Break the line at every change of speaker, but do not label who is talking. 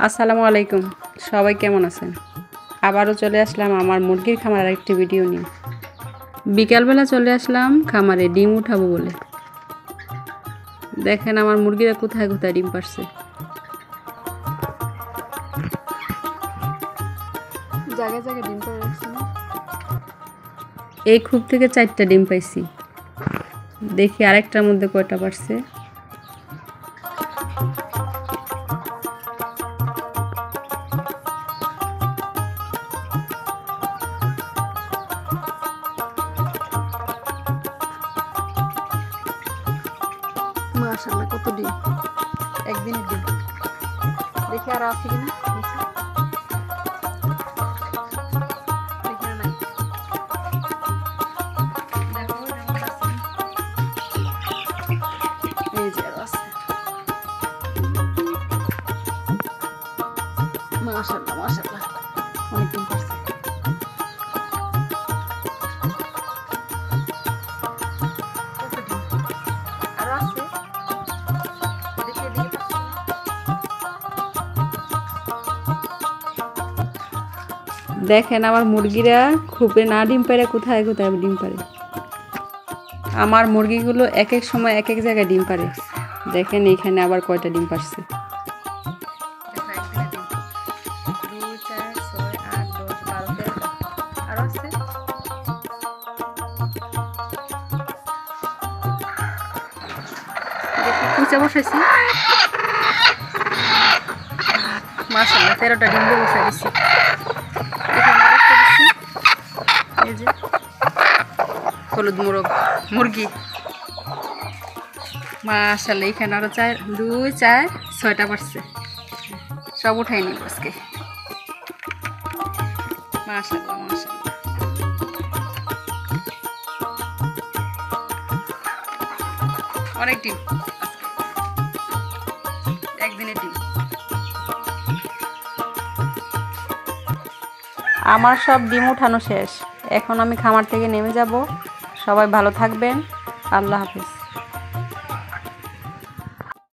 আসসালামু আলাইকুম, সবাই কেমন আছেন? আবারও চলে আসলাম আমার মুরগির খামারের একটি ভিডিও নিয়ে। বিকালবেলা চলে আসলাম খামারে ডিম উঠাবো বলে। দেখেন আমার মুরগিরা কোথায় কোথায় ডিম পারছে। জায়গায় জায়গায় ডিম পাড়ে রাখছি না। এই খুব থেকে 4টা ডিম পাইছি। দেখি আরেকটার মধ্যে কয়টা পারছে। মাশাআল্লাহ, কত ডিম, একদিনের ডিম। দেখি আর আছে কিনা। মাশাআল্লাহ মাশাআল্লাহ, অনেক ডিম পারছে। দেখেন আমার মুরগিরা খুবই না ডিম পারে, কোথায় কোথায় ডিম পারে। আমার মুরগিগুলো এক এক সময় এক এক জায়গায় ডিম পারে। দেখেন এইখানে আবার কয়টা ডিম পারছে। কুচা বসাইছি, মাশাআল্লাহ 13টা ডিম দিয়ে বসাই দিচ্ছি। এই যে হলুদ মুরগি, মাশাআল্লাহ এখানে আরো 2, 4, 6টা পারছে। সব উঠাই নিব আজকে। মাশাআল্লাহ মাশাআল্লাহ, অনেক ডিম একদিনের ডিম। আমার সব ডিম উঠানো শেষ, এখন আমি খামার থেকে নেমে যাব। সবাই ভালো থাকবেন, আল্লাহ হাফেজ।